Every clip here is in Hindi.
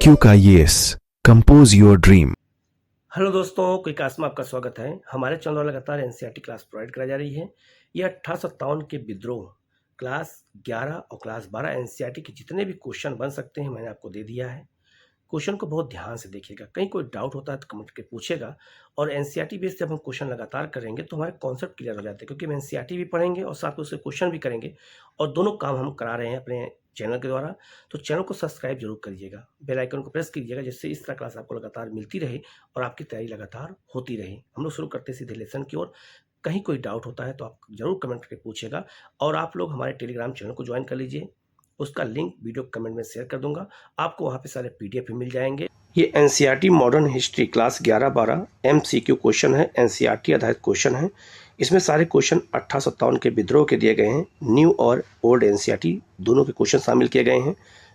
MCQ का yes compose your dream. Hello दोस्तों, कोई क्लास में आपका स्वागत है। हमारे चैनल द्वारा लगातार एनसीईआरटी क्लास प्रोवाइड कराई जा रही है। ये 1857 के विद्रोह क्लास 11 और क्लास 12 एनसीईआरटी के जितने भी क्वेश्चन बन सकते हैं मैंने आपको दे दिया है। क्वेश्चन को बहुत ध्यान से देखिएगा, कहीं कोई डाउट होता है तो कमेंट करके पूछेगा। और एनसीईआरटी बेस जब हम क्वेश्चन लगातार करेंगे तो हमारे कॉन्सेप्ट क्लियर हो जाते हैं, क्योंकि हम एनसीईआरटी भी पढ़ेंगे और साथ में उससे क्वेश्चन भी करेंगे, और दोनों काम हम करा रहे हैं अपने चैनल के द्वारा। तो चैनल को सब्सक्राइब जरूर करिएगा, बेल आइकन को प्रेस कीजिएगा, जिससे इस तरह क्लास आपको लगातार मिलती रहे और आपकी तैयारी लगातार होती रहे। हम लोग शुरू करते हैं सीधे लेसन की ओर। कहीं कोई डाउट होता है तो आप जरूर कमेंट करके पूछेगा, और आप लोग हमारे टेलीग्राम चैनल को ज्वाइन कर लीजिए। उसका लिंक वीडियो कमेंट में शेयर कर दूंगा, आपको वहाँ पे सारे पीडीएफ भी मिल जाएंगे। ये NCERT modern history class 11-12 MCQ question है, एनसीईआरटी आधारित क्वेश्चन है। इसमें सारे क्वेश्चन 1857 के विद्रोह के दिए गए हैं। न्यू और ओल्ड एनसीईआरटी दोनों के क्वेश्चन शामिल किए गए हैं,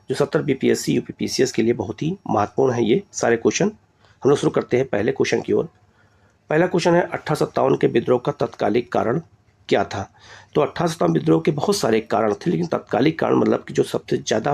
जो 70 बीपीएससी यूपीपीसीएस के लिए बहुत ही महत्वपूर्ण है ये सारे क्वेश्चन। हम लोग शुरू करते हैं पहले क्वेश्चन की ओर। पहला क्वेश्चन है 1857 के विद्रोह का तत्कालिक कारण क्या था। तो 1857 विद्रोह के बहुत सारे कारण थे, लेकिन तत्कालिक कारण मतलब कि जो सबसे ज़्यादा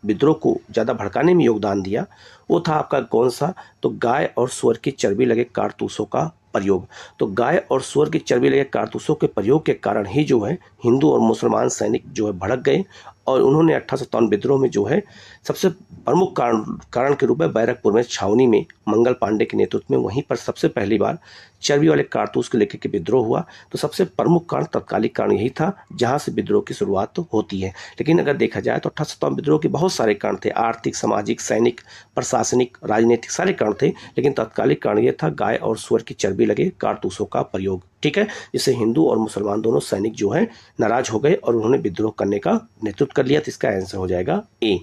विद्रोह को ज़्यादा भड़काने में योगदान दिया वो था आपका कौन सा, तो गाय और सुअर की चर्बी लगे कारतूसों का प्रयोग। तो गाय और सुअर की चर्बी लगे कारतूसों के प्रयोग के कारण ही जो है हिंदू और मुसलमान सैनिक जो है भड़क गए, और उन्होंने 1857 विद्रोह में जो है सबसे प्रमुख कारण के रूप में बैरकपुर में छावनी में मंगल पांडे के नेतृत्व में वहीं पर सबसे पहली बार चर्बी वाले कारतूस को लेकर के विद्रोह हुआ। तो सबसे प्रमुख कारण तत्कालिक कारण यही था जहां से विद्रोह की शुरुआत तो होती है। लेकिन अगर देखा जाए तो 1857 विद्रोह के बहुत सारे कारण थे, आर्थिक, सामाजिक, सैनिक, प्रशासनिक, राजनीतिक सारे कारण थे, लेकिन तत्कालिक कारण यह था गाय और सुअर की चर्बी लगे कारतूसों का प्रयोग। ठीक है, जिससे हिंदू और मुसलमान दोनों सैनिक जो है नाराज हो गए और उन्होंने विद्रोह करने का नेतृत्व कर लिया। तो इसका आंसर हो जाएगा ए।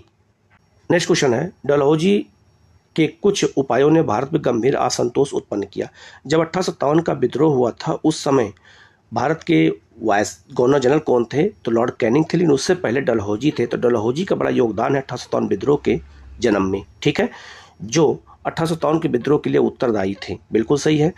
नेक्स्ट क्वेश्चन है डलहौजी के कुछ उपायों ने भारत में गंभीर असंतोष उत्पन्न किया। जब 1857 का विद्रोह हुआ था उस समय भारत के वाइस गवर्नर जनरल कौन थे, तो लॉर्ड कैनिंग थे, लेकिन उससे पहले डलहौजी थे। तो डलहौजी का बड़ा योगदान है 1857 विद्रोह के जन्म में। ठीक है, जो 1857 के विद्रोह के लिए उत्तरदायी थे। बिल्कुल सही है।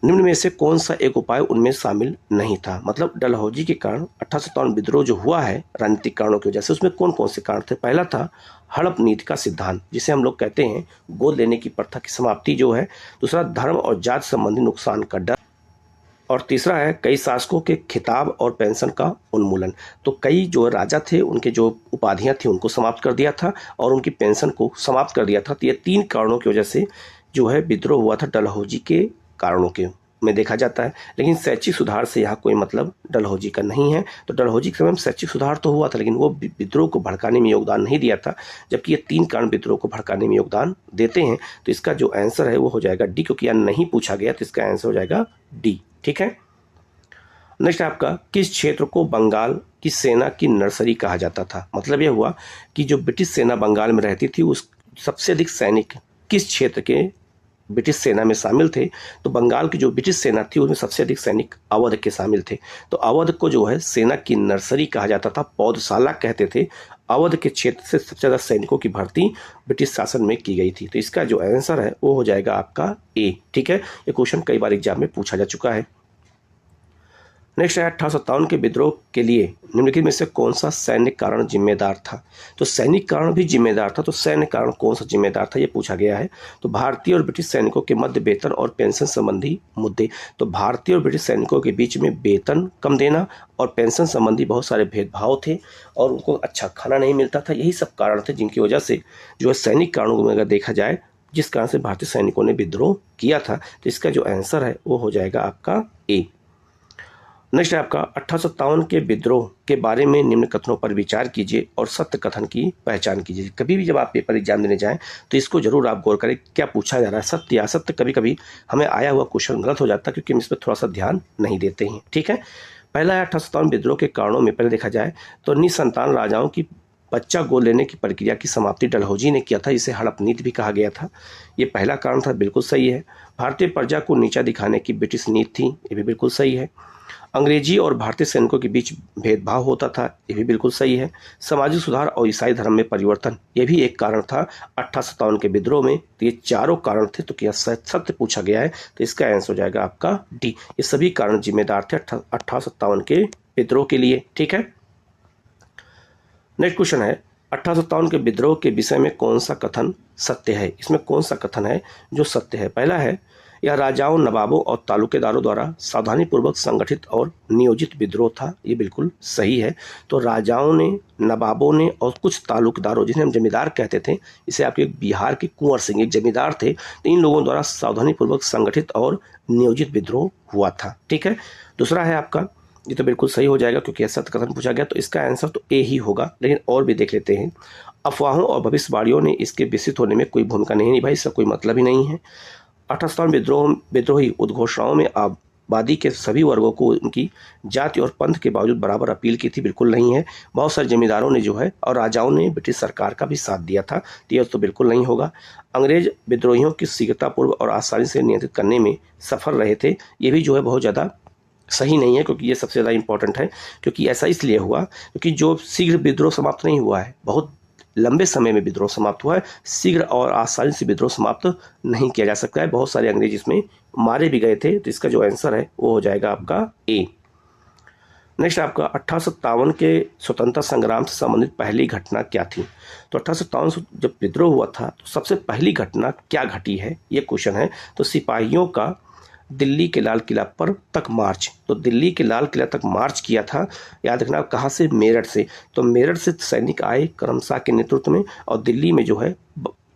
निम्न में से कौन सा एक उपाय उनमें शामिल नहीं था, मतलब डलहौजी के कारण 1857 विद्रोह जो हुआ है राजनीतिक कारणों की वजह से, उसमें कौन कौन से कारण थे। पहला था हड़प नीति का सिद्धांत, जिसे हम लोग कहते हैं गोद लेने की प्रथा की समाप्ति जो है। दूसरा धर्म और जाति संबंधी नुकसान का डर, और तीसरा है कई शासकों के खिताब और पेंशन का उन्मूलन। तो कई जो राजा थे उनके जो उपाधियां थी उनको समाप्त कर दिया था और उनकी पेंशन को समाप्त कर दिया था। तो ये तीन कारणों की वजह से जो है विद्रोह हुआ था डलहौजी के कारणों के में देखा जाता है। लेकिन शैक्षिक सुधार से यहाँ कोई मतलब डलहौजी का नहीं है। तो डलहौजी के समय में शैक्षिक सुधार तो हुआ था, लेकिन वो विद्रोह को भड़काने में योगदान नहीं दिया था, जबकि ये तीन कारण विद्रोह को भड़काने में योगदान देते हैं। तो इसका जो आंसर है वो हो जाएगा डी, क्योंकि यह नहीं पूछा गया तो इसका आंसर हो जाएगा डी। ठीक है, नेक्स्ट आपका किस क्षेत्र को बंगाल की सेना की नर्सरी कहा जाता था। मतलब यह हुआ कि जो ब्रिटिश सेना बंगाल में रहती थी उस सबसे अधिक सैनिक किस क्षेत्र के ब्रिटिश सेना में शामिल थे। तो बंगाल की जो ब्रिटिश सेना थी उसमें सबसे अधिक सैनिक अवध के शामिल थे। तो अवध को जो है सेना की नर्सरी कहा जाता था, पौधशाला कहते थे। अवध के क्षेत्र से सबसे ज़्यादा सैनिकों की भर्ती ब्रिटिश शासन में की गई थी। तो इसका जो आंसर है वो हो जाएगा आपका ए। ठीक है, ये क्वेश्चन कई बार एग्जाम में पूछा जा चुका है। नेक्स्ट है 1857 के विद्रोह के लिए निम्नलिखित में से कौन सा सैन्य कारण जिम्मेदार था। तो सैनिक कारण भी जिम्मेदार था, तो सैन्य कारण कौन सा जिम्मेदार था ये पूछा गया है। तो भारतीय और ब्रिटिश सैनिकों के मध्य वेतन और पेंशन संबंधी मुद्दे। तो भारतीय और ब्रिटिश सैनिकों के बीच में वेतन कम देना और पेंशन संबंधी बहुत सारे भेदभाव थे, और उनको अच्छा खाना नहीं मिलता था। यही सब कारण थे जिनकी वजह से जो है सैनिक कारणों में अगर देखा जाए जिस कारण से भारतीय सैनिकों ने विद्रोह किया था। तो इसका जो आंसर है वो हो जाएगा आपका ए। नेक्स्ट है आपका 1857 के विद्रोह के बारे में निम्न कथनों पर विचार कीजिए और सत्य कथन की पहचान कीजिए। कभी भी जब आप पेपर एग्जाम देने जाएं तो इसको जरूर आप गौर करें क्या पूछा जा रहा है, सत्य या असत्य। कभी कभी हमें आया हुआ क्वेश्चन गलत हो जाता है क्योंकि हम इस पर थोड़ा सा ध्यान नहीं देते हैं। ठीक है, पहला है 1857 विद्रोह के कारणों में पहले देखा जाए तो निसंतान राजाओं की बच्चा गोद लेने की प्रक्रिया की समाप्ति डलहौजी ने किया था, इसे हड़प नीति भी कहा गया था। ये पहला कारण था, बिल्कुल सही है। भारतीय प्रजा को नीचा दिखाने की ब्रिटिश नीति थी, ये भी बिल्कुल सही है। अंग्रेजी और भारतीय सैनिकों के बीच भेदभाव होता था, ये भी बिल्कुल सही है। सामाजिक सुधार और ईसाई धर्म में परिवर्तन, ये भी एक कारण था 1857 के विद्रोह में। तो ये चारों कारण थे। तो क्या सत्य पूछा गया है, तो इसका आंसर हो जाएगा आपका डी। ये सभी कारण जिम्मेदार थे 1857 के विद्रोह के लिए। ठीक है, नेक्स्ट क्वेश्चन है 1857 के विद्रोह के विषय में कौन सा कथन सत्य है? इसमें कौन सा कथन है जो सत्य है? पहला है, यह राजाओं, नवाबों और तालुकेदारों द्वारा सावधानीपूर्वक संगठित और नियोजित विद्रोह था। ये बिल्कुल सही है। तो राजाओं ने, नवाबों ने और कुछ तालुकेदारों, जिन्हें हम जमींदार कहते थे, इसे आपके बिहार के कुंवर सिंह एक जमींदार थे, तो इन लोगों द्वारा सावधानीपूर्वक संगठित और नियोजित विद्रोह हुआ था। ठीक है। दूसरा है आपका, ये तो बिल्कुल सही हो जाएगा क्योंकि ऐसा कथन पूछा गया, तो इसका आंसर तो ए ही होगा। लेकिन और भी देख लेते हैं। अफवाहों और भविष्यवाणियों ने इसके विकसित होने में कोई भूमिका नहीं निभाई, इसका कोई मतलब ही नहीं है। 1857 विद्रोही उद्घोषणाओं में आबादी के सभी वर्गों को उनकी जाति और पंथ के बावजूद बराबर अपील की थी, बिल्कुल नहीं है। बहुत सारे जमींदारों ने जो है और राजाओं ने ब्रिटिश सरकार का भी साथ दिया था, तो यह तो बिल्कुल नहीं होगा। अंग्रेज विद्रोहियों की शीघ्रतापूर्व और आसानी से नियंत्रित करने में सफल रहे थे, ये भी जो है बहुत ज़्यादा सही नहीं है, क्योंकि ये सबसे ज़्यादा इंपॉर्टेंट है। क्योंकि ऐसा इसलिए हुआ क्योंकि जो शीघ्र विद्रोह समाप्त नहीं हुआ है, बहुत लंबे समय में विद्रोह समाप्त हुआ है। शीघ्र और आसानी से विद्रोह समाप्त नहीं किया जा सकता है। बहुत सारे अंग्रेज इसमें मारे भी गए थे, तो इसका जो आंसर है वो हो जाएगा आपका ए। नेक्स्ट आपका 1857 के स्वतंत्रता संग्राम से संबंधित पहली घटना क्या थी? तो 1857 जब विद्रोह हुआ था तो सबसे पहली घटना क्या घटी है, ये क्वेश्चन है। तो सिपाहियों का दिल्ली के लाल किला पर तक मार्च, तो दिल्ली के लाल किला तक मार्च किया था। याद रखना कहाँ से? मेरठ से। तो मेरठ से सैनिक आए करमशाह के नेतृत्व में, और दिल्ली में जो है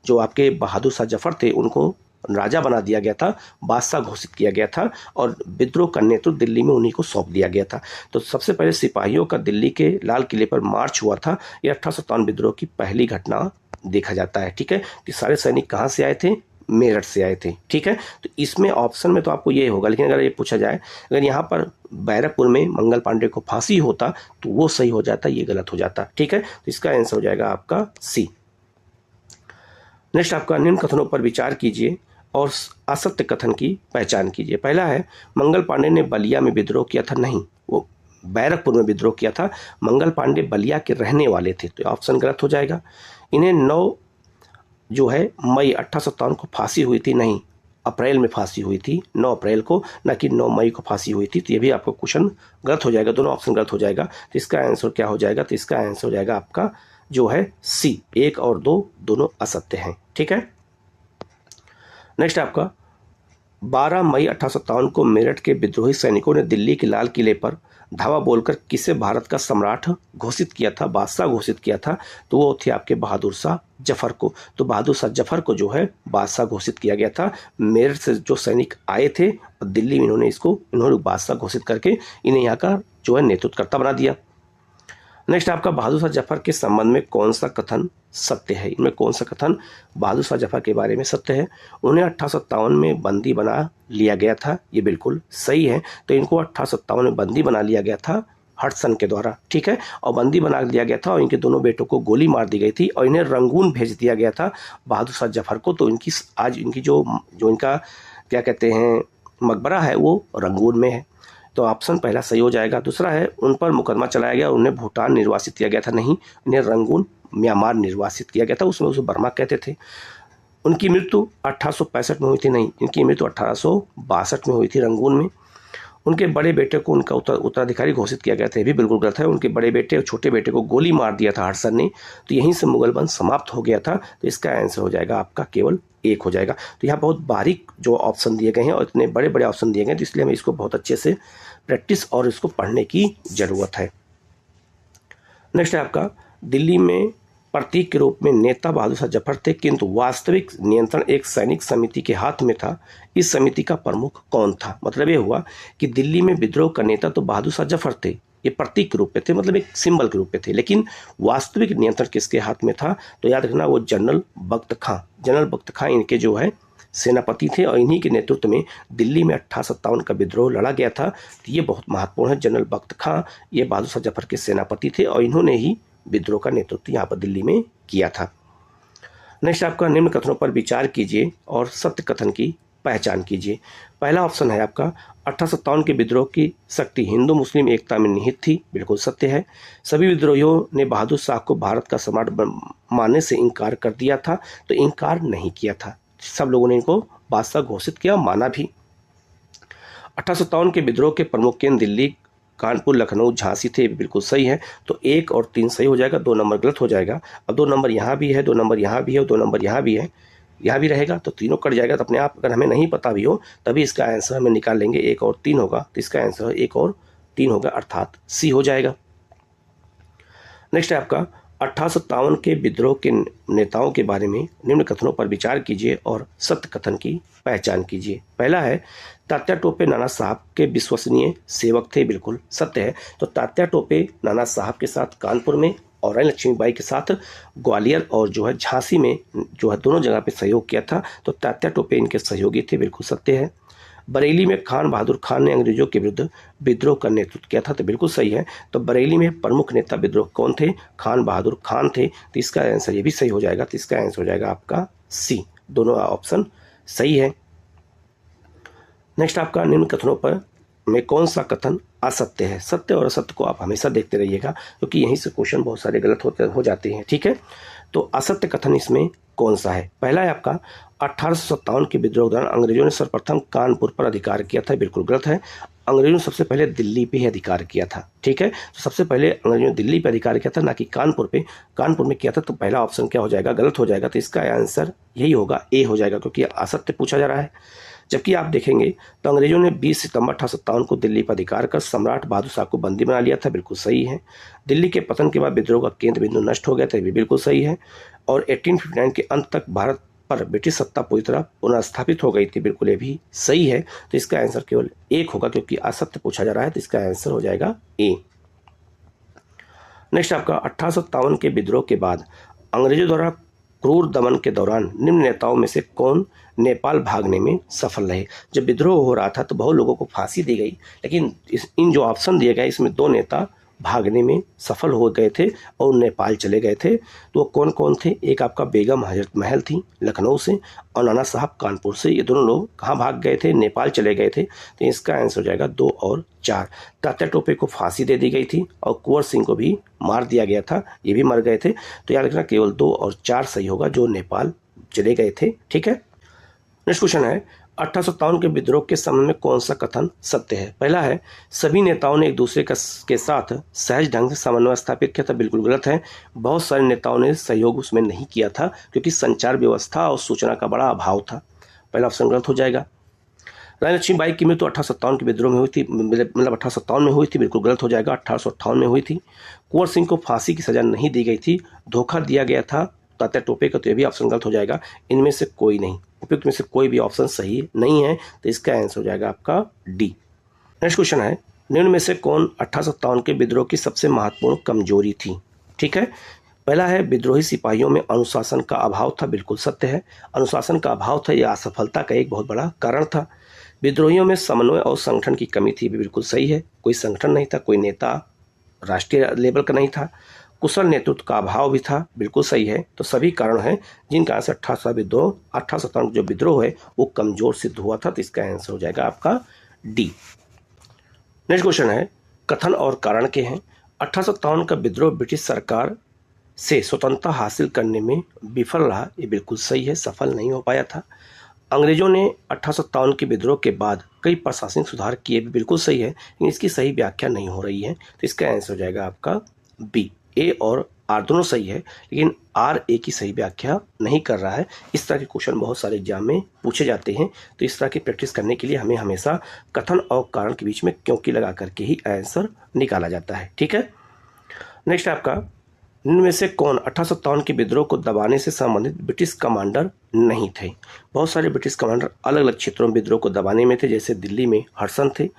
जो आपके बहादुर शाह जफर थे उनको राजा बना दिया गया था, बादशाह घोषित किया गया था, और विद्रोह का नेतृत्व दिल्ली में उन्हीं को सौंप दिया गया था। तो सबसे पहले सिपाहियों का दिल्ली के लाल किले पर मार्च हुआ था। यह 1857 विद्रोह की पहली घटना देखा जाता है। ठीक है। तो सारे सैनिक कहाँ से आए थे? मेरठ से आए थे। ठीक है। तो इसमें ऑप्शन में तो आपको ये होगा, लेकिन अगर ये पूछा जाए, अगर यहाँ पर बैरकपुर में मंगल पांडे को फांसी होता तो वो सही हो जाता, ये गलत हो जाता। ठीक है। तो इसका आंसर हो जाएगा आपका सी। नेक्स्ट आपका, निम्न कथनों पर विचार कीजिए और असत्य कथन की पहचान कीजिए। पहला है, मंगल पांडे ने बलिया में विद्रोह किया था। नहीं, वो बैरकपुर में विद्रोह किया था। मंगल पांडे बलिया के रहने वाले थे, तो ऑप्शन गलत हो जाएगा। इन्हें 9 जो है मई 1857 को फांसी हुई थी। नहीं, अप्रैल में फांसी हुई थी, 9 अप्रैल को, न कि 9 मई को फांसी हुई थी। तो ये भी आपका क्वेश्चन गलत हो जाएगा, दोनों ऑप्शन गलत हो जाएगा। तो इसका आंसर क्या हो जाएगा? तो इसका आंसर हो जाएगा आपका जो है सी, 1 और 2 दोनों असत्य हैं। ठीक है। नेक्स्ट आपका, 12 मई 1857 को मेरठ के विद्रोही सैनिकों ने दिल्ली के लाल किले पर धावा बोलकर किसे भारत का सम्राट घोषित किया था, बादशाह घोषित किया था? तो वो थे आपके बहादुर शाह जफर को। तो बहादुर शाह जफर को जो है बादशाह घोषित किया गया था। मेरठ से जो सैनिक आए थे और दिल्ली में इन्होंने बादशाह घोषित करके इन्हें यहाँ का जो है नेतृत्वकर्ता बना दिया। नेक्स्ट आपका, बहादुर शाह जफर के संबंध में कौन सा कथन सत्य है? इनमें कौन सा कथन बहादुर शाह जफर के बारे में सत्य है? उन्हें 1857 में बंदी बना लिया गया था, ये बिल्कुल सही है। तो इनको 1857 में बंदी बना लिया गया था हडसन के द्वारा। ठीक है। और बंदी बना दिया गया था और इनके दोनों बेटों को गोली मार दी गई थी और इन्हें रंगून भेज दिया गया था बहादुर शाह जफर को। तो इनकी आज इनकी जो इनका क्या कहते हैं मकबरा है वो रंगून में है। तो ऑप्शन पहला सही हो जाएगा। दूसरा है, उन पर मुकदमा चलाया गया और उन्हें भूटान निर्वासित किया गया था। नहीं, इन्हें रंगून म्यांमार निर्वासित किया गया था, उसमें उसे बर्मा कहते थे। उनकी मृत्यु 1865 में हुई थी। नहीं, इनकी मृत्यु 1862 में हुई थी रंगून में। उनके बड़े बेटे को उनका उत्तराधिकारी घोषित किया गया था, ये भी बिल्कुल गलत है। उनके बड़े बेटे और छोटे बेटे को गोली मार दिया था हडसन ने, तो यहीं से मुगल वंश समाप्त हो गया था। तो इसका आंसर हो जाएगा आपका केवल 1 हो जाएगा। तो यहाँ बहुत बारीक जो ऑप्शन दिए गए हैं और इतने बड़े बड़े ऑप्शन दिए गए हैं, तो इसलिए हमें इसको बहुत अच्छे से प्रैक्टिस और इसको पढ़ने की ज़रूरत है। नेक्स्ट है आपका, दिल्ली में प्रतीक के रूप में नेता बहादुर शाह जफर थे, किंतु वास्तविक नियंत्रण एक सैनिक समिति के हाथ में था। इस समिति का प्रमुख कौन था? मतलब ये हुआ कि दिल्ली में विद्रोह का नेता तो बहादुर शाह जफर थे, ये प्रतीक के रूप में थे, मतलब एक सिंबल के रूप में थे, लेकिन वास्तविक नियंत्रण किसके हाथ में था? तो याद रखना, वो जनरल बख्त खां इनके जो है सेनापति थे और इन्हीं के नेतृत्व में दिल्ली में 1857 का विद्रोह लड़ा गया था। तो ये बहुत महत्वपूर्ण है। जनरल बख्त खां ये बहादुर शाह जफर के सेनापति थे और इन्होंने ही विद्रोह का नेतृत्व यहाँ पर दिल्ली में किया था। नेक्स्ट आपका, निम्न कथनों पर विचार कीजिए और सत्य कथन की पहचान कीजिए। पहला ऑप्शन है आपका, 1857 के विद्रोह की शक्ति हिंदू मुस्लिम एकता में निहित थी, बिल्कुल सत्य है। सभी विद्रोहियों ने बहादुर शाह को भारत का सम्राट मानने से इनकार कर दिया था, तो इनकार नहीं किया था, सब लोगों ने इनको बादशाह घोषित किया, माना भी। 1857 के विद्रोह के प्रमुख केंद्र दिल्ली कानपुर, लखनऊ, झांसी थे, बिल्कुल सही है। तो 1 और 3 सही हो जाएगा, 2 नंबर गलत हो जाएगा। अब 2 नंबर यहाँ भी है, 2 नंबर यहाँ भी है, 2 नंबर यहाँ भी है, यहाँ भी रहेगा, तो तीनों कट जाएगा। तो अपने आप अगर हमें नहीं पता भी हो तभी इसका आंसर हमें निकाल लेंगे। 1 और 3 होगा, तो इसका आंसर 1 और 3 होगा, अर्थात सी हो जाएगा। नेक्स्ट है आपका 1857 के विद्रोह के नेताओं के बारे में निम्न कथनों पर विचार कीजिए और सत्य कथन की पहचान कीजिए। पहला है, तात्या टोपे नाना साहब के विश्वसनीय सेवक थे, बिल्कुल सत्य है। तो तात्या टोपे नाना साहब के साथ कानपुर में और रानी लक्ष्मीबाई के साथ ग्वालियर और जो है झांसी में जो है दोनों जगह पे सहयोग किया था। तो तात्या टोपे इनके सहयोगी थे, बिल्कुल सत्य है। बरेली में खान बहादुर खान ने अंग्रेजों के विरुद्ध विद्रोह का नेतृत्व किया था, तो बिल्कुल सही है। तो बरेली में प्रमुख नेता विद्रोह कौन थे? खान बहादुर खान थे, तो इसका आंसर ये भी सही हो जाएगा। तो इसका आंसर हो जाएगा आपका सी, दोनों ऑप्शन सही है। नेक्स्ट आपका निम्न कथनों पर में कौन सा कथन असत्य है? सत्य और असत्य को आप हमेशा देखते रहिएगा, क्योंकि यहीं से क्वेश्चन बहुत सारे गलत हो जाते हैं, ठीक है। तो असत्य कथन इसमें कौन सा है? पहला है आपका 1857 के विद्रोह के दौरान अंग्रेजों ने सर्वप्रथम कानपुर पर अधिकार किया था, बिल्कुल गलत है। अंग्रेजों ने सबसे पहले दिल्ली पे ही अधिकार किया था, ठीक है। तो सबसे पहले अंग्रेजों ने दिल्ली पे अधिकार किया था, ना कि कानपुर पे। कानपुर में किया था, तो पहला ऑप्शन क्या हो जाएगा? गलत हो जाएगा। तो इसका आंसर यही होगा, ए हो जाएगा, क्योंकि असत्य पूछा जा रहा है। जबकि आप देखेंगे तो अंग्रेजों ने 20 सितंबर 1857 को दिल्ली पर अधिकार कर सम्राट बहादुर शाह को बंदी बना लिया था, बिल्कुल सही है। दिल्ली के पतन के बाद विद्रोह का केंद्र बिंदु नष्ट हो गया था, ये भी बिल्कुल सही है। और 1859 के अंत तक भारत पर ब्रिटिश सत्ता पूरी तरह पुनर्स्थापित हो गई थी, बिल्कुल ये भी सही है। तो इसका आंसर केवल 1 होगा, क्योंकि असत्य पूछा जा रहा है, तो इसका आंसर हो जाएगा ए। नेक्स्ट आपका 1857 के विद्रोह के बाद अंग्रेजों द्वारा क्रूर दमन के दौरान निम्न नेताओं में से कौन नेपाल भागने में सफल रहे? जब विद्रोह हो रहा था तो बहुत लोगों को फांसी दी गई, लेकिन इन जो ऑप्शन दिए गए इसमें 2 नेता भागने में सफल हो गए थे और नेपाल चले गए थे। तो वो कौन कौन थे? एक आपका बेगम हजरत महल थी लखनऊ से, और नाना साहब कानपुर से। ये दोनों लोग कहाँ भाग गए थे? नेपाल चले गए थे। तो इसका आंसर हो जाएगा 2 और 4। तात्या टोपे को फांसी दे दी गई थी और कुंवर सिंह को भी मार दिया गया था, ये भी मर गए थे। तो याद रखना केवल 2 और 4 सही होगा, जो नेपाल चले गए थे, ठीक है। नेक्स्ट क्वेश्चन है 1857 के विद्रोह के संबंध में कौन सा कथन सत्य है? पहला है, सभी नेताओं ने एक दूसरे के साथ सहज ढंग से समन्वय स्थापित किया था, बिल्कुल गलत है। बहुत सारे नेताओं ने सहयोग उसमें नहीं किया था, क्योंकि संचार व्यवस्था और सूचना का बड़ा अभाव था। पहला ऑप्शन गलत हो जाएगा। रानी लक्ष्मीबाई की मृत्यु 1857 के विद्रोह में हुई थी, मतलब 1857 में हुई थी, बिल्कुल गलत हो जाएगा, 1858 में हुई थी। कुंवर सिंह को फांसी की सजा नहीं दी गई थी, धोखा दिया गया था तात्या टोपे का, तो यह भी ऑप्शन गलत हो जाएगा। इनमें से कोई नहीं, उपयुक्त में से कोई भी ऑप्शन सही नहीं है, तो इसका आंसर हो जाएगा आपका डी। नेक्स्ट क्वेश्चन है, निम्न में से कौन 1857 के विद्रोह की सबसे महत्वपूर्ण कमजोरी थी? ठीक है, पहला है विद्रोही सिपाहियों में अनुशासन का अभाव था, बिल्कुल सत्य है। अनुशासन का अभाव था, यह असफलता का एक बहुत बड़ा कारण था। विद्रोहियों में समन्वय और संगठन की कमी थी, भी बिल्कुल सही है। कोई संगठन नहीं था, कोई नेता राष्ट्रीय लेवल का नहीं था। कुशल नेतृत्व का अभाव भी था, बिल्कुल सही है। तो सभी कारण हैं जिनका आंसर 1857 जो विद्रोह है वो कमजोर सिद्ध हुआ था, तो इसका आंसर हो जाएगा आपका डी। नेक्स्ट क्वेश्चन है, कथन और कारण के हैं। 1857 का विद्रोह ब्रिटिश सरकार से स्वतंत्रता हासिल करने में विफल रहा, ये बिल्कुल सही है, सफल नहीं हो पाया था। अंग्रेजों ने 1857 के विद्रोह के बाद कई प्रशासनिक सुधार किए, भी बिल्कुल सही है, लेकिन इसकी सही व्याख्या नहीं हो रही है, तो इसका आंसर हो जाएगा आपका बी। ए और आर दोनों सही है, लेकिन आर ए की सही व्याख्या नहीं कर रहा है। इस तरह के क्वेश्चन बहुत सारे एग्जाम में पूछे जाते हैं, तो इस तरह की प्रैक्टिस करने के लिए हमें हमेशा कथन और कारण के बीच में क्योंकि लगा करके ही आंसर निकाला जाता है, ठीक है। नेक्स्ट आपका, इनमें से कौन 1857 के विद्रोह को दबाने से संबंधित ब्रिटिश कमांडर नहीं थे? बहुत सारे ब्रिटिश कमांडर अलग अलग क्षेत्रों में विद्रोह को दबाने में थे, जैसे दिल्ली में हडसन थे,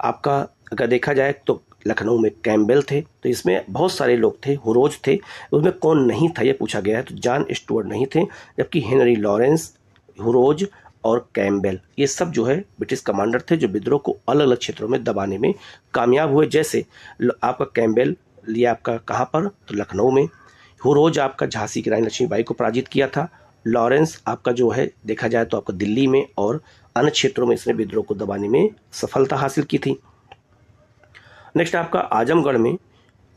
आपका अगर देखा जाए तो लखनऊ में कैम्बेल थे, तो इसमें बहुत सारे लोग थे। हुरोज थे, उसमें कौन नहीं था ये पूछा गया है, तो जॉन स्टुअर्ट नहीं थे, जबकि हेनरी लॉरेंस, हुरोज और कैम्बेल ये सब जो है ब्रिटिश कमांडर थे, जो विद्रोह को अलग अलग क्षेत्रों में दबाने में कामयाब हुए। जैसे आपका कैम्बेल लिया आपका कहाँ पर, तो लखनऊ में। हुरोज आपका झांसी की रानी लक्ष्मीबाई को पराजित किया था। लॉरेंस आपका जो है देखा जाए तो आपका दिल्ली में और अन्य क्षेत्रों में इसने विद्रोह को दबाने में सफलता हासिल की थी। नेक्स्ट आपका, आजमगढ़ में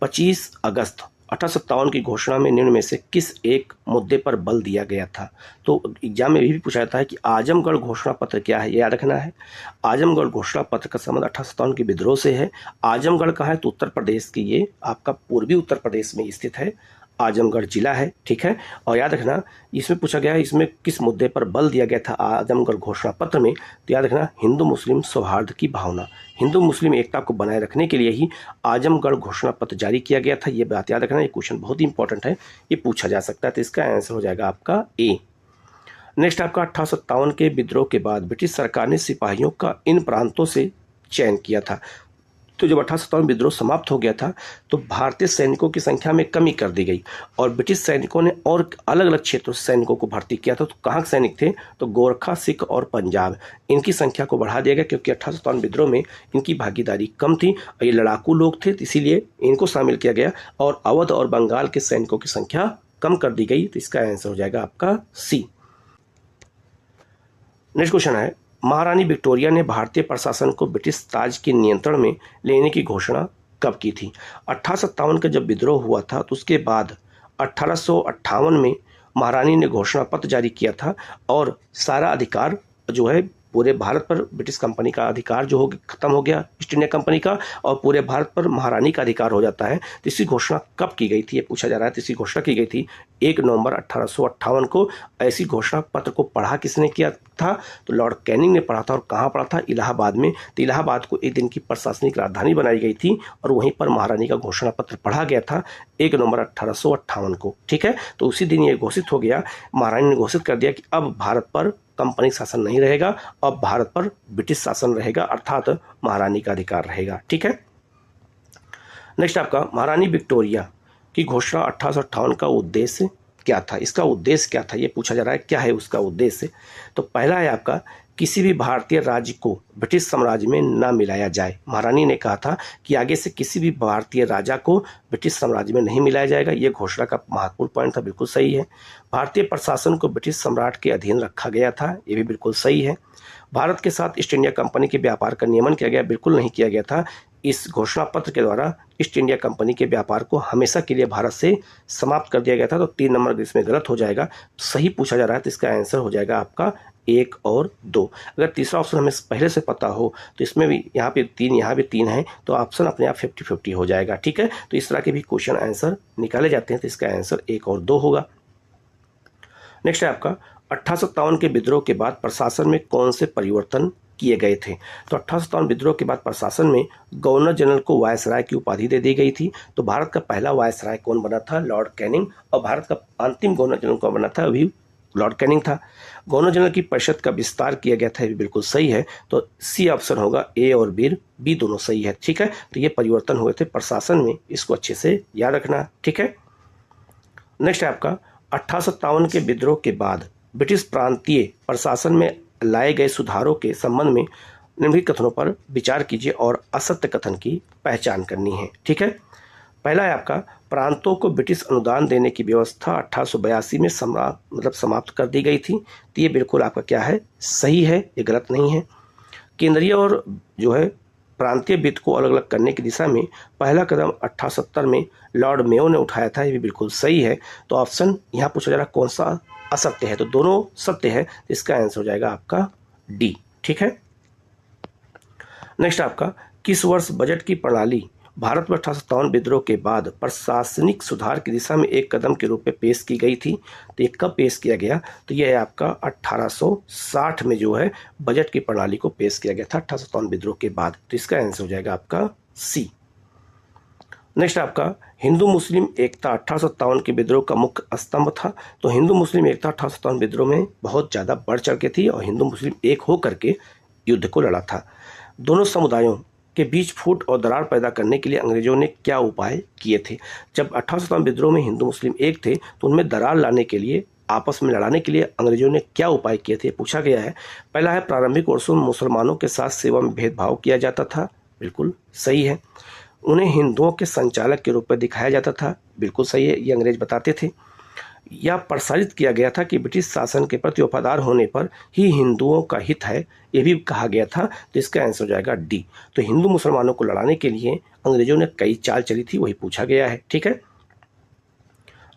25 अगस्त 1857 की घोषणा में निम्न में से किस एक मुद्दे पर बल दिया गया था? तो एग्जाम में ये भी पूछा जाता है कि आजमगढ़ घोषणा पत्र क्या है, ये याद रखना है। आजमगढ़ घोषणा पत्र का संबंध 1857 के विद्रोह से है। आजमगढ़ कहाँ है? तो उत्तर प्रदेश की, ये आपका पूर्वी उत्तर प्रदेश में स्थित है, आजमगढ़ जिला है, ठीक है। और याद रखना इसमें पूछा गया है इसमें किस मुद्दे पर बल दिया गया था आजमगढ़ घोषणा पत्र में, तो याद रखना हिंदू मुस्लिम सौहार्द की भावना, हिंदू मुस्लिम एकता को बनाए रखने के लिए ही आजमगढ़ घोषणा पत्र जारी किया गया था। ये बात याद रखना, ये क्वेश्चन बहुत ही इंपॉर्टेंट है, ये पूछा जा सकता है। तो इसका आंसर हो जाएगा आपका ए। नेक्स्ट आपका 1857 के विद्रोह के बाद ब्रिटिश सरकार ने सिपाहियों का इन प्रांतों से चयन किया था। तो जब 1857 विद्रोह समाप्त हो गया था तो भारतीय सैनिकों की संख्या में कमी कर दी गई और ब्रिटिश सैनिकों ने और अलग अलग क्षेत्रों से सैनिकों को भर्ती किया था। तो कहाँ के सैनिक थे? तो गोरखा, सिख और पंजाब, इनकी संख्या को बढ़ा दिया गया क्योंकि 1857 विद्रोह में इनकी भागीदारी कम थी और ये लड़ाकू लोग थे, इसीलिए इनको शामिल किया गया और अवध और बंगाल के सैनिकों की संख्या कम कर दी गई। तो इसका आंसर हो जाएगा आपका सी। नेक्स्ट क्वेश्चन है, महारानी विक्टोरिया ने भारतीय प्रशासन को ब्रिटिश ताज के नियंत्रण में लेने की घोषणा कब की थी? 1857 का जब विद्रोह हुआ था तो उसके बाद 1858 में महारानी ने घोषणा पत्र जारी किया था और सारा अधिकार जो है पूरे भारत पर ब्रिटिश कंपनी का अधिकार जो हो खत्म हो गया, ईस्ट इंडिया कंपनी का, और पूरे भारत पर महारानी का अधिकार हो जाता है। तो इसकी घोषणा कब की गई थी, ये पूछा जा रहा है। तो इसकी घोषणा की गई थी 1 नवंबर 1858 को। ऐसी घोषणा पत्र को पढ़ा किसने किया था? तो लॉर्ड कैनिंग ने पढ़ा था। और कहाँ पढ़ा था? इलाहाबाद में। तो इलाहाबाद को एक दिन की प्रशासनिक राजधानी बनाई गई थी और वहीं पर महारानी का घोषणा पत्र पढ़ा गया था 1 नवंबर 1858 को, ठीक है। तो उसी दिन ये घोषित हो गया, महारानी ने घोषित कर दिया कि अब भारत पर कंपनी शासन नहीं रहेगा, अब भारत पर ब्रिटिश शासन रहेगा, अर्थात महारानी का अधिकार रहेगा, ठीक है। नेक्स्ट आपका, महारानी विक्टोरिया की घोषणा 1858 का उद्देश्य क्या था? इसका उद्देश्य क्या था ये पूछा जा रहा है, क्या है उसका उद्देश्य? तो पहला है आपका, किसी भी भारतीय राज्य को ब्रिटिश साम्राज्य में न मिलाया जाए। महारानी ने कहा था कि आगे से किसी भी भारतीय राजा को ब्रिटिश साम्राज्य में नहीं मिलाया जाएगा। ये घोषणा का महत्वपूर्ण पॉइंट था, बिल्कुल सही है। भारतीय प्रशासन को ब्रिटिश सम्राट के अधीन रखा गया था, ये भी बिल्कुल सही है। भारत के साथ ईस्ट इंडिया कंपनी के व्यापार का नियमन किया गया, बिल्कुल नहीं किया गया था। इस घोषणा पत्र के द्वारा ईस्ट इंडिया कंपनी के व्यापार को हमेशा के लिए भारत से समाप्त कर दिया गया था। तो 3 नंबर इसमें गलत हो जाएगा, सही पूछा जा रहा है। तो इसका आंसर हो जाएगा आपका 1 और 2। अगर तीसरा ऑप्शन हमें पहले से पता हो तो इसमें भी यहाँ पे 3, यहाँ भी 3 है, तो ऑप्शन अपने आप 50-50 हो जाएगा, ठीक है। तो इस तरह के भी क्वेश्चन आंसर निकाले जाते हैं। तो इसका आंसर 1 और 2 होगा। नेक्स्ट है आपका, 1857 के विद्रोह के बाद प्रशासन में कौन से परिवर्तन किए गए थे? तो 1857 विद्रोह के बाद प्रशासन में गवर्नर जनरल को वायसराय की उपाधि दे दी गई थी। तो भारत का पहला वायसराय कौन बना था? Lord Canning. और भारत का अंतिम गवर्नर जनरल कौन बना था? अभी लॉर्ड कैनिंग था। गवर्नर जनरल की परिषद का विस्तार किया गया था, ये बिल्कुल सही है। तो सी ऑप्शन होगा, ए और बी दोनों सही है, ठीक है। तो ये परिवर्तन हुए थे प्रशासन में, इसको अच्छे से याद रखना, ठीक है। नेक्स्ट है आपका, 1857 के विद्रोह के बाद ब्रिटिश प्रांतीय प्रशासन में लाए गए सुधारों के संबंध में निम्नलिखित कथनों पर विचार कीजिए और असत्य कथन की पहचान करनी है, ठीक है। पहला है आपका, प्रांतों को ब्रिटिश अनुदान देने की व्यवस्था 1882 में समाप्त कर दी गई थी। तो ये बिल्कुल आपका क्या है? सही है, ये गलत नहीं है। केंद्रीय और जो है प्रांतीय वित्त को अलग अलग करने की दिशा में पहला कदम 1870 में लॉर्ड मेयो ने उठाया था, ये भी बिल्कुल सही है। तो ऑप्शन यहाँ पूछा जा रहा है कौन सा असत्य है, तो दोनों सत्य है। इसका आंसर हो जाएगा आपका डी, ठीक है। नेक्स्ट आपका, किस वर्ष बजट की प्रणाली भारत में 1857 विद्रोह के बाद प्रशासनिक सुधार की दिशा में एक कदम के रूप में पेश की गई थी? तो ये कब पेश किया गया? तो यह है आपका 1860 में जो है बजट की प्रणाली को पेश किया गया था 1857 विद्रोह के बाद। तो इसका आंसर हो जाएगा आपका सी। नेक्स्ट आपका, हिंदू मुस्लिम एकता 1857 के विद्रोह का मुख्य स्तंभ था। तो हिंदू मुस्लिम एकता 1857 विद्रोह में बहुत ज़्यादा बढ़ चढ़ के थी और हिंदू मुस्लिम एक हो करके युद्ध को लड़ा था। दोनों समुदायों के बीच फूट और दरार पैदा करने के लिए अंग्रेजों ने क्या उपाय किए थे? जब 1857 विद्रोह में हिंदू मुस्लिम एक थे तो उनमें दरार लाने के लिए, आपस में लड़ाने के लिए अंग्रेजों ने क्या उपाय किए थे, पूछा गया है। पहला है, प्रारंभिक वर्षों में मुसलमानों के साथ सेवा में भेदभाव किया जाता था, बिल्कुल सही है। उन्हें हिंदुओं के संचालक के रूप में दिखाया जाता था, बिल्कुल सही है, ये अंग्रेज बताते थे। यह प्रसारित किया गया था कि ब्रिटिश शासन के प्रति वफादार होने पर ही हिंदुओं का हित है, ये भी कहा गया था। तो इसका आंसर हो जाएगा डी। तो हिंदू मुसलमानों को लड़ाने के लिए अंग्रेजों ने कई चाल चली थी, वही पूछा गया है, ठीक है।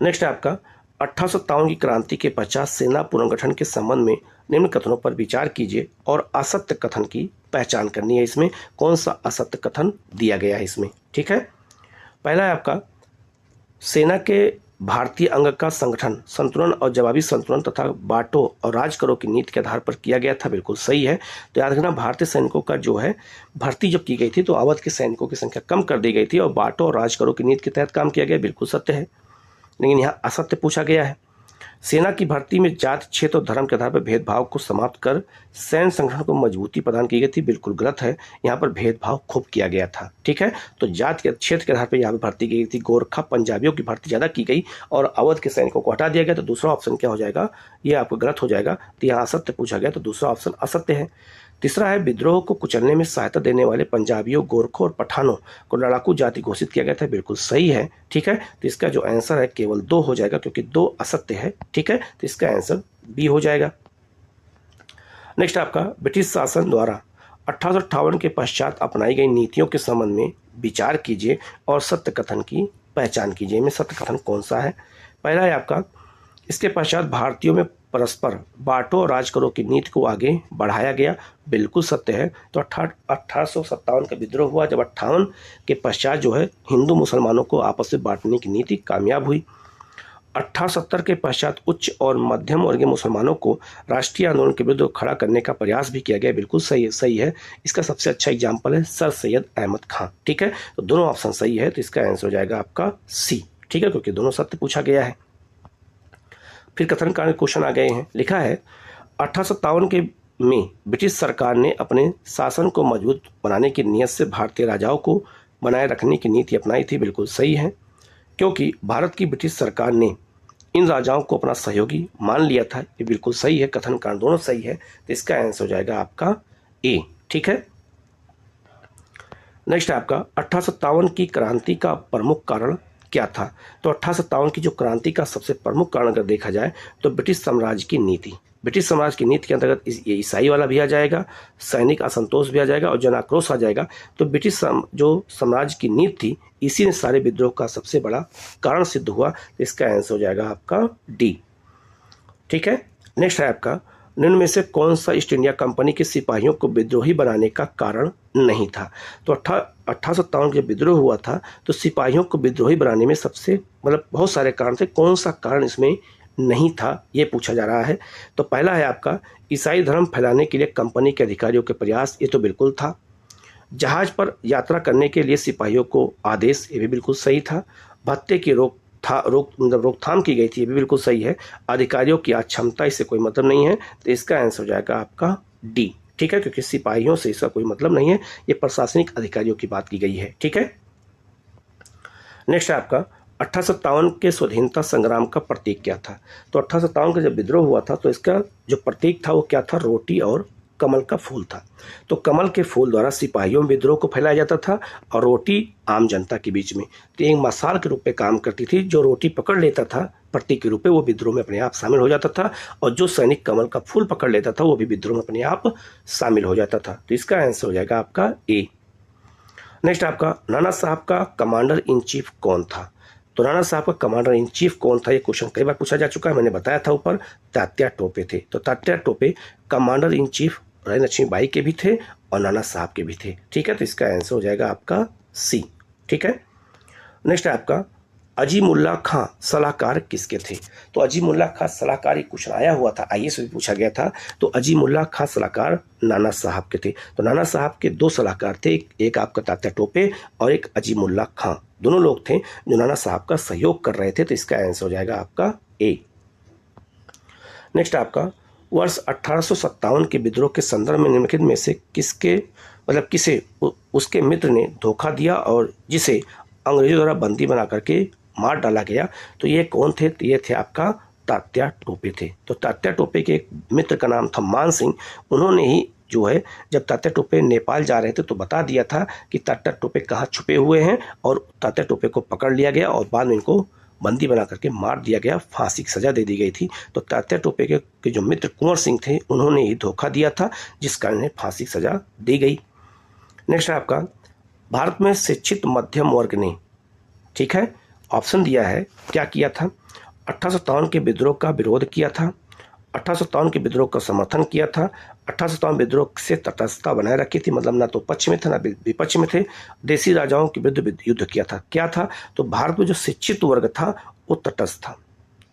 नेक्स्ट है आपका 1857 की क्रांति के पश्चात सेना पुनर्गठन के संबंध में निम्न कथनों पर विचार कीजिए और असत्य कथन की पहचान करनी है। इसमें कौन सा असत्य कथन दिया गया है इसमें, ठीक है। पहला है आपका सेना के भारतीय अंग का संगठन संतुलन और जवाबी संतुलन तथा बांटो और राज करो की नीति के आधार पर किया गया था, बिल्कुल सही है। तो याद रखना भारतीय सैनिकों का जो है भर्ती जब की गई थी तो अवध के सैनिकों की संख्या कम कर दी गई थी और बांटो और राज करो की नीति के तहत काम किया गया, बिल्कुल सत्य है। लेकिन यहाँ असत्य पूछा गया है। सेना की भर्ती में जाति क्षेत्र और धर्म के आधार पर भेदभाव को समाप्त कर सैन्य संगठन को मजबूती प्रदान की गई थी, बिल्कुल गलत है। यहाँ पर भेदभाव खूब किया गया था, ठीक है। तो जाति के क्षेत्र के आधार पर यहाँ पर भर्ती की गई थी, गोरखा पंजाबियों की भर्ती ज़्यादा की गई और अवध के सैनिकों को हटा दिया गया। तो दूसरा ऑप्शन क्या हो जाएगा, ये आपको गलत हो जाएगा। तो यहाँ असत्य पूछा गया तो दूसरा ऑप्शन असत्य है। तीसरा है विद्रोह को कुचलने में सहायता देने वाले पंजाबियों, गोरखों और पठानों को लड़ाकू जाति घोषित किया गया था, बिल्कुल सही है, ठीक है। तो इसका जो आंसर है केवल 2 हो जाएगा क्योंकि 2 असत्य है, ठीक है। तो इसका आंसर बी हो जाएगा। नेक्स्ट आपका ब्रिटिश शासन द्वारा 1858 के पश्चात अपनाई गई नीतियों के संबंध में विचार कीजिए और सत्य कथन की पहचान कीजिए। में सत्य कथन कौन सा है। पहला है आपका इसके पश्चात भारतीयों में परस्पर बांटो और राज करो की नीति को आगे बढ़ाया गया, बिल्कुल सत्य है। तो 1857 का विद्रोह हुआ जब 58 के पश्चात जो है हिंदू मुसलमानों को आपस में बांटने की नीति कामयाब हुई। 1870 के पश्चात उच्च और मध्यम वर्गीय मुसलमानों को राष्ट्रीय आंदोलन के विरुद्ध खड़ा करने का प्रयास भी किया गया, बिल्कुल सही है। इसका सबसे अच्छा एग्जाम्पल है सर सैयद अहमद खां, ठीक है। तो दोनों ऑप्शन सही है, तो इसका आंसर हो जाएगा आपका सी, ठीक है, क्योंकि दोनों सत्य पूछा गया है। फिर कथन का क्वेश्चन आ गए हैं। लिखा है 1857 के में ब्रिटिश सरकार ने अपने शासन को मजबूत बनाने की नीयत से भारतीय राजाओं को बनाए रखने की नीति अपनाई थी, बिल्कुल सही है। क्योंकि भारत की ब्रिटिश सरकार ने इन राजाओं को अपना सहयोगी मान लिया था, ये बिल्कुल सही है। कथन कारण दोनों सही है, तो इसका आंसर हो जाएगा आपका ए, ठीक है। नेक्स्ट है आपका 1857 की क्रांति का प्रमुख कारण क्या था। तो 1857 की जो क्रांति का सबसे प्रमुख कारण अगर देखा जाए तो ब्रिटिश साम्राज्य की नीति। ब्रिटिश साम्राज्य की नीति के अंतर्गत ये ईसाई वाला भी आ जाएगा, सैनिक असंतोष भी आ जाएगा और जन आक्रोश आ जाएगा। तो ब्रिटिश जो साम्राज्य की नीति थी इसी ने सारे विद्रोह का सबसे बड़ा कारण सिद्ध हुआ। तो इसका आंसर हो जाएगा आपका डी, ठीक है। नेक्स्ट है आपका निम्न में से कौन सा ईस्ट इंडिया कंपनी के सिपाहियों को विद्रोही बनाने का कारण नहीं था। तो 1857 जब विद्रोह हुआ था तो सिपाहियों को विद्रोही बनाने में सबसे बहुत सारे कारण थे, कौन सा कारण इसमें नहीं था ये पूछा जा रहा है। तो पहला है आपका ईसाई धर्म फैलाने के लिए कंपनी के अधिकारियों के प्रयास, ये तो बिल्कुल था। जहाज पर यात्रा करने के लिए सिपाहियों को आदेश, ये भी बिल्कुल सही था। भत्ते की रोकथाम की गई थी, ये भी बिल्कुल सही है। अधिकारियों की अक्षमता, इससे कोई मतलब नहीं है। तो इसका आंसर हो जाएगा आपका डी, ठीक है, क्योंकि सिपाहियों से इसका कोई मतलब नहीं है, ये प्रशासनिक अधिकारियों की बात की गई है, ठीक है। नेक्स्ट है आपका 1857 के स्वाधीनता संग्राम का प्रतीक क्या था। तो 1857 का जब विद्रोह हुआ था तो इसका जो प्रतीक था वो क्या था, रोटी और कमल का फूल था। तो कमल के फूल द्वारा सिपाहियों में विद्रोह को फैलाया जाता था और रोटी आम जनता के बीच में तो एक मसाल के रूप में काम करती थी। जो रोटी पकड़ लेता था प्रतीक के रूप में वो विद्रोह में अपने आप शामिल हो जाता था और जो सैनिक कमल का फूल पकड़ लेता था वो भी विद्रोह में अपने आप शामिल हो जाता था। तो इसका आंसर हो जाएगा आपका ए। नेक्स्ट आपका नाना साहब का कमांडर इन चीफ कौन था। तो नाना साहब का कमांडर इन चीफ कौन था, ये क्वेश्चन कई बार पूछा जा चुका है, मैंने बताया था ऊपर, तात्या टोपे थे। तो Tatya Tope commander in chief Rani Lakshmibai के भी थे और नाना साहब के भी थे, ठीक है। तो इसका आंसर हो जाएगा आपका सी, ठीक है। नेक्स्ट है आपका अजीमुल्ला खां सलाहकार किसके थे। तो अजीमुल्ला खां सलाहकार एक क्वेश्चन आया हुआ था, आईएएस में पूछा गया था। तो अजीमुल्ला खां सलाहकार नाना साहब के थे। तो नाना साहब के 2 सलाहकार थे, एक आपका तात्या टोपे और एक अजीमुल्ला खां, दोनों लोग थे जो नाना साहब का सहयोग कर रहे थे। तो इसका आंसर हो जाएगा आपका ए। नेक्स्ट आपका वर्ष 1857 के विद्रोह के संदर्भ में निम्नलिखित में से किसे उसके मित्र ने धोखा दिया और जिसे अंग्रेजों द्वारा बंदी बना करके मार डाला गया। तो ये कौन थे, तो ये थे आपका तात्या टोपे थे। तो तात्या टोपे के एक मित्र का नाम था मान सिंह। उन्होंने ही जो है जब तात्या टोपे नेपाल जा रहे थे तो बता दिया था कि तात्या टोपे कहाँ छुपे हुए हैं और तात्या टोपे को पकड़ लिया गया और बाद में इनको बंदी बना करके मार दिया गया, फांसी की सजा दे दी गई थी। तो तात्या टोपे के जो मित्र कुंवर सिंह थे उन्होंने ही धोखा दिया था जिस कारण इन्हें फांसी की सजा दी गई। नेक्स्ट है आपका भारत में शिक्षित मध्यम वर्ग ने, ठीक है, ऑप्शन दिया है, क्या किया था? 1857 के विद्रोह का विरोध किया था, 1857 के विद्रोह का समर्थन किया था, 1857 विद्रोह से तटस्थता बनाए रखी थी, मतलब ना तो पक्ष में थे ना विपक्ष में थे, देसी राजाओं के विरुद्ध युद्ध किया था। क्या था? तो भारत में जो शिक्षित वर्ग था वो तटस्थ था।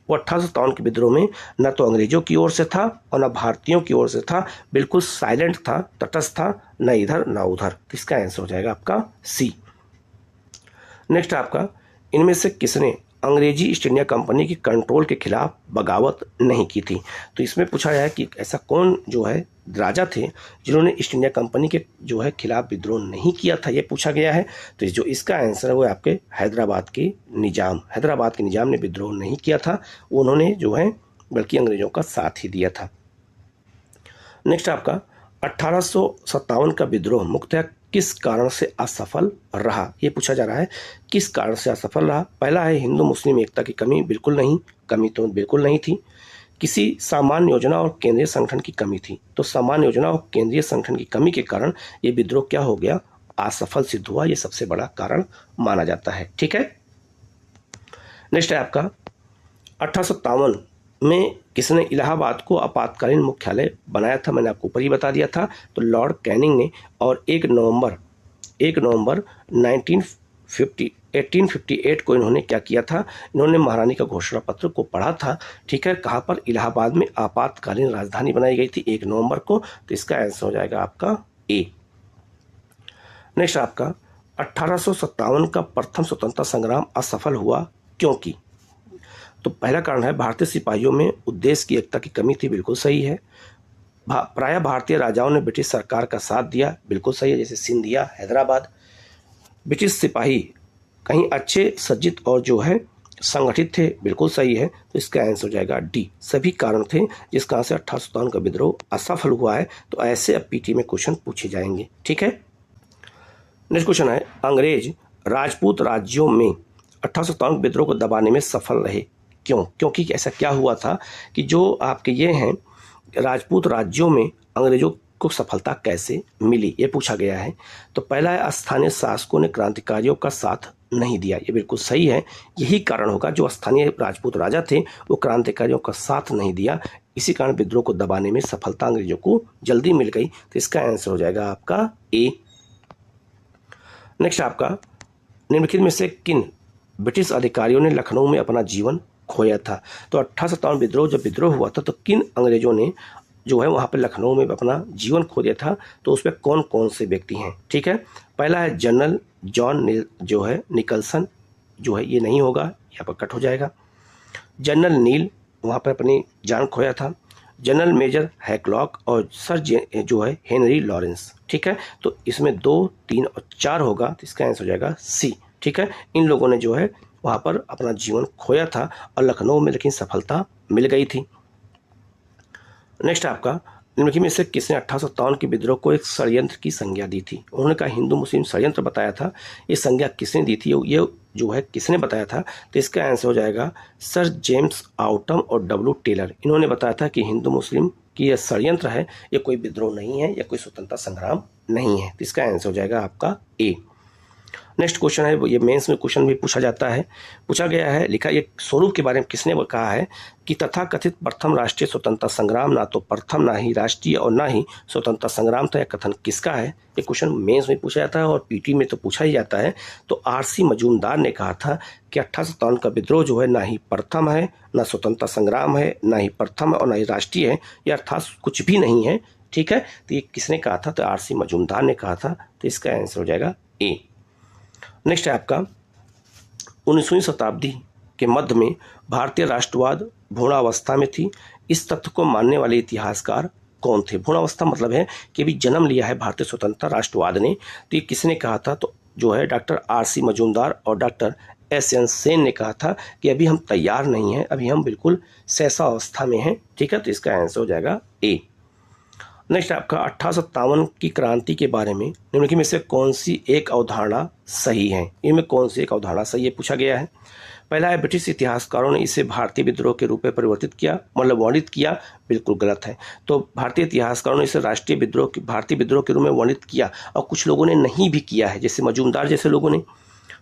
वो 1857 के विद्रोह में न तो अंग्रेजों की ओर से था और न भारतीयों की ओर से था, बिल्कुल साइलेंट था, तटस्थ था, न इधर न उधर। तो इसका आंसर हो जाएगा आपका सी। नेक्स्ट आपका, इनमें से किसने अंग्रेजी ईस्ट इंडिया कंपनी की कंट्रोल के खिलाफ बगावत नहीं की थी? तो इसमें पूछा गया है कि ऐसा कौन जो है राजा थे जिन्होंने ईस्ट इंडिया कंपनी के जो है खिलाफ विद्रोह नहीं किया था, ये पूछा गया है। तो जो इसका आंसर है वो आपके हैदराबाद के निजाम ने विद्रोह नहीं किया था, उन्होंने जो है बल्कि अंग्रेजों का साथ ही दिया था। नेक्स्ट आपका, 1857 का विद्रोह मुख्यतः किस कारण से असफल रहा, ये पूछा जा रहा है। किस कारण से असफल रहा? पहला है हिंदू मुस्लिम एकता की कमी, बिल्कुल नहीं, कमी तो बिल्कुल नहीं थी। किसी सामान्य योजना और केंद्रीय संगठन की कमी थी। तो सामान्य योजना और केंद्रीय संगठन की कमी के कारण ये विद्रोह क्या हो गया? असफल सिद्ध हुआ। ये सबसे बड़ा कारण माना जाता है। ठीक है। नेक्स्ट है आपका, 1857 में किसने इलाहाबाद को आपातकालीन मुख्यालय बनाया था? मैंने आपको ऊपर ही बता दिया था। तो लॉर्ड कैनिंग ने, और 1 नवंबर 1858 को इन्होंने क्या किया था? इन्होंने महारानी का घोषणा पत्र को पढ़ा था। ठीक है। कहाँ पर? इलाहाबाद में आपातकालीन राजधानी बनाई गई थी 1 नवंबर को। तो इसका आंसर हो जाएगा आपका ए। नेक्स्ट आपका, 1857 का प्रथम स्वतंत्रता संग्राम असफल हुआ क्योंकि? तो पहला कारण है भारतीय सिपाहियों में उद्देश्य की एकता की कमी थी, बिल्कुल सही है। प्रायः भारतीय राजाओं ने ब्रिटिश सरकार का साथ दिया, बिल्कुल सही है, जैसे सिंधिया, हैदराबाद। ब्रिटिश सिपाही कहीं अच्छे सज्जित और जो है संगठित थे, बिल्कुल सही है। तो इसका आंसर हो जाएगा डी। सभी कारण थे जिस कारण से 1857 का विद्रोह असफल हुआ है। तो ऐसे अब पीटी में क्वेश्चन पूछे जाएंगे। ठीक है। नेक्स्ट क्वेश्चन है, अंग्रेज राजपूत राज्यों में 1857 विद्रोह को दबाने में सफल रहे क्यों? क्योंकि ऐसा क्या हुआ था कि जो आपके ये हैं राजपूत राज्यों में अंग्रेजों को सफलता कैसे मिली, ये पूछा गया है। तो पहला है, स्थानीय शासकों ने क्रांतिकारियों का साथ नहीं दिया, ये बिल्कुल सही है। यही कारण होगा, जो स्थानीय राजपूत राजा थे वो क्रांतिकारियों का साथ नहीं दिया, इसी कारण विद्रोह को दबाने में सफलता अंग्रेजों को जल्दी मिल गई। तो इसका आंसर हो जाएगा आपका ए। नेक्स्ट आपका, निम्नलिखित में से किन ब्रिटिश अधिकारियों ने लखनऊ में अपना जीवन खोया था? तो 1857 विद्रोह जब विद्रोह हुआ था तो किन अंग्रेजों ने जो है वहाँ पर लखनऊ में अपना जीवन खो दिया था? तो उसमें कौन कौन से व्यक्ति हैं? ठीक है। पहला है जनरल जॉन जो है निकलसन, जो है ये नहीं होगा, यहाँ पर कट हो जाएगा। जनरल नील वहाँ पर अपनी जान खोया था। जनरल मेजर हैकलॉक और सर जो है हेनरी लॉरेंस। ठीक है। तो इसमें 2, 3 और 4 होगा। तो इसका आंसर हो जाएगा सी। ठीक है। इन लोगों ने जो है वहाँ पर अपना जीवन खोया था और लखनऊ में लेकिन सफलता मिल गई थी। नेक्स्ट आपका, निम्नलिखित में से किसने 1857 के विद्रोह को एक षड्यंत्र की संज्ञा दी थी? उन्होंने कहा हिंदू मुस्लिम षड्यंत्र बताया था। ये संज्ञा किसने दी थी, ये जो है किसने बताया था? तो इसका आंसर हो जाएगा सर जेम्स आउटम और डब्ल्यू टेलर। इन्होंने बताया था कि हिंदू मुस्लिम की यह षड्यंत्र है, ये कोई विद्रोह नहीं है, या कोई स्वतंत्रता संग्राम नहीं है। तो इसका आंसर हो जाएगा आपका ए। नेक्स्ट क्वेश्चन है, ये मेंस में क्वेश्चन भी पूछा जाता है, पूछा गया है, लिखा ये स्वरूप के बारे में किसने कहा है कि तथा कथित प्रथम राष्ट्रीय स्वतंत्रता संग्राम ना तो प्रथम, ना ही राष्ट्रीय और ना ही स्वतंत्रता संग्राम था। यह कथन किसका है? ये क्वेश्चन मेंस में पूछा जाता है और पीटी में तो पूछा ही जाता है। तो आरसी मजूमदार ने कहा था कि 1857 का विद्रोह जो है ना ही प्रथम है, ना स्वतंत्रता संग्राम है, ना ही प्रथम और ना ही राष्ट्रीय है, यह अर्थात कुछ भी नहीं है। ठीक है। तो ये किसने कहा था? तो आरसी मजूमदार ने कहा था। तो इसका आंसर हो जाएगा ए। नेक्स्ट है आपका, 19वीं शताब्दी के मध्य में भारतीय राष्ट्रवाद भ्रूणावस्था में थी। इस तथ्य को मानने वाले इतिहासकार कौन थे? भ्रूणावस्था मतलब है कि अभी जन्म लिया है भारतीय स्वतंत्रता राष्ट्रवाद ने। तो ये किसने कहा था? तो जो है डॉक्टर आरसी मजूमदार और डॉक्टर एसएन सेन ने कहा था कि अभी हम तैयार नहीं हैं, अभी हम बिल्कुल शैशवावस्था में हैं। ठीक है। तो इसका आंसर हो जाएगा ए। नेक्स्ट आपका, 1857 की क्रांति के बारे में निम्नलिखित में से कौन सी एक अवधारणा सही है? इनमें कौन सी एक अवधारणा सही है पूछा गया है। पहला है, ब्रिटिश इतिहासकारों ने इसे भारतीय विद्रोह के रूप में परिवर्तित किया, मतलब वर्णित किया, बिल्कुल गलत है। तो भारतीय इतिहासकारों ने इसे भारतीय विद्रोह के रूप में वर्णित किया और कुछ लोगों ने नहीं भी किया है, जैसे मजूमदार जैसे लोगों ने।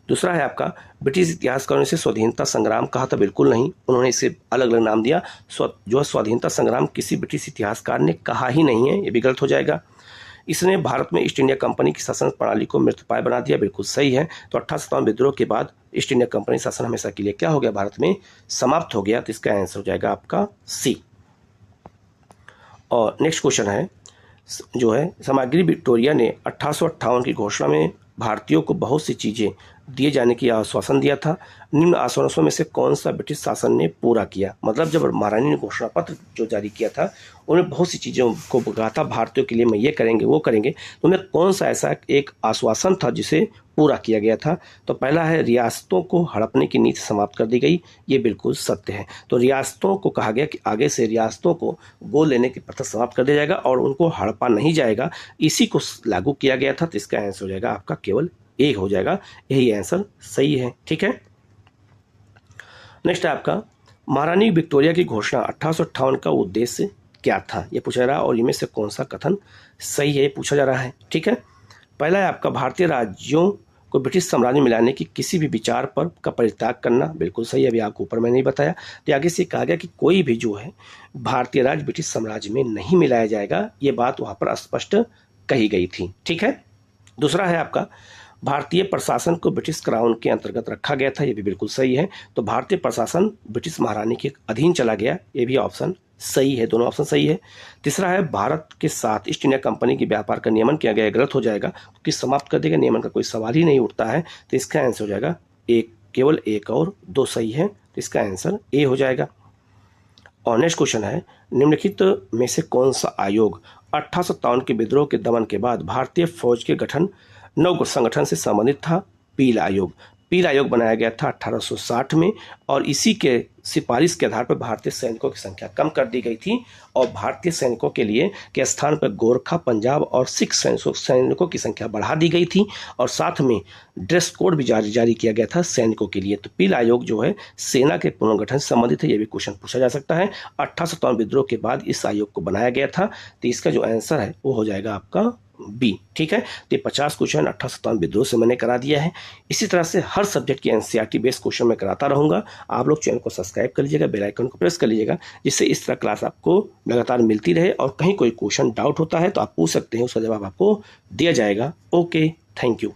दूसरा है आपका ब्रिटिश इतिहासकारों ने इसे स्वाधीनता संग्राम कहा था, बिल्कुल नहीं, उन्होंने इसे अलग अलग नाम दिया। जो स्वाधीनता संग्राम किसी ब्रिटिश इतिहासकार ने कहा ही नहीं है, ये भी गलत हो जाएगा। इसने भारत में ईस्ट इंडिया कंपनी की शासन प्रणाली को मृतप्राय बना दिया, बिल्कुल सही है। तो 1857 विद्रोह के बाद ईस्ट इंडिया कंपनी शासन हमेशा के लिए क्या हो गया, भारत में समाप्त हो गया। तो इसका आंसर हो जाएगा आपका सी। और नेक्स्ट क्वेश्चन है जो है, सामग्री विक्टोरिया ने 1858 की घोषणा में भारतीयों को बहुत सी चीज़ें दिए जाने की आश्वासन दिया था, निम्न आश्वासनों में से कौन सा ब्रिटिश शासन ने पूरा किया। मतलब जब महारानी ने घोषणा पत्र जो जारी किया था, उन्हें बहुत सी चीज़ों को कहा था भारतीयों के लिए, मैं ये करेंगे वो करेंगे, तो उनमें कौन सा ऐसा एक आश्वासन था जिसे पूरा किया गया था। तो पहला है रियासतों को हड़पने की नीति समाप्त कर दी गई, ये बिल्कुल सत्य है। तो रियासतों को कहा गया कि आगे से रियासतों को गोद लेने की प्रथा समाप्त कर दिया जाएगा और उनको हड़पा नहीं जाएगा, इसी को लागू किया गया था। तो इसका आंसर हो जाएगा आपका केवल ए हो जाएगा, यही आंसर सही है। ठीक है, नेक्स्ट है आपका महारानी विक्टोरिया की घोषणा 1858 का उद्देश्य क्या था, ये पूछा जा रहा है और इनमें से कौन सा कथन सही है, पूछा जा रहा है। ठीक है, पहला है आपका भारतीय राज्यों को ब्रिटिश साम्राज्य में मिलाने की किसी भी विचार पर का परित्याग करना, बिल्कुल सही है, अभी आपको ऊपर मैंने नहीं बताया। तो आगे से कहा गया कि कोई भी जो है भारतीय राज्य ब्रिटिश साम्राज्य में नहीं मिलाया जाएगा, ये बात वहाँ पर स्पष्ट कही गई थी। ठीक है, दूसरा है आपका भारतीय प्रशासन को ब्रिटिश क्राउन के अंतर्गत रखा गया था, ये भी बिल्कुल सही है। तो भारतीय प्रशासन ब्रिटिश महारानी के अधीन चला गया, ये भी ऑप्शन सही है, दोनों ऑप्शन सही है। तीसरा है भारत के साथ ईस्ट इंडिया कंपनी के व्यापार का नियमन किया गया, गलत हो जाएगा क्योंकि समाप्त कर देगा, नियमन का कोई सवाल ही नहीं उठता है। तो इसका आंसर हो जाएगा एक, केवल एक और दो सही है, तो इसका आंसर ए हो जाएगा। और नेक्स्ट क्वेश्चन है, निम्नलिखित में से कौन सा आयोग 1857 के विद्रोह के दमन के बाद भारतीय फौज के गठन नव संगठन से संबंधित था। पील आयोग, पील आयोग बनाया गया था 1860 में और इसी के सिफारिश के आधार पर भारतीय सैनिकों की संख्या कम कर दी गई थी और भारतीय सैनिकों के लिए के स्थान पर गोरखा, पंजाब और सिख सैनिकों की संख्या बढ़ा दी गई थी और साथ में ड्रेस कोड भी जारी किया गया था सैनिकों के लिए। तो पील आयोग जो है सेना के पुनर्गठन से संबंधित है, ये भी क्वेश्चन पूछा जा सकता है। 1857 विद्रोह के बाद इस आयोग को बनाया गया था, तो इसका जो आंसर है वो हो जाएगा आपका बी। ठीक है, तो 50 क्वेश्चन 1857 विद्रोह से मैंने करा दिया है। इसी तरह से हर सब्जेक्ट की एनसीईआरटी बेस्ड क्वेश्चन मैं कराता रहूँगा। आप लोग चैनल को सब्सक्राइब कर लीजिएगा, बेल आइकन को प्रेस कर लीजिएगा, जिससे इस तरह क्लास आपको लगातार मिलती रहे और कहीं कोई क्वेश्चन डाउट होता है तो आप पूछ सकते हैं, उसका जवाब आपको दिया जाएगा। Okay, thank you.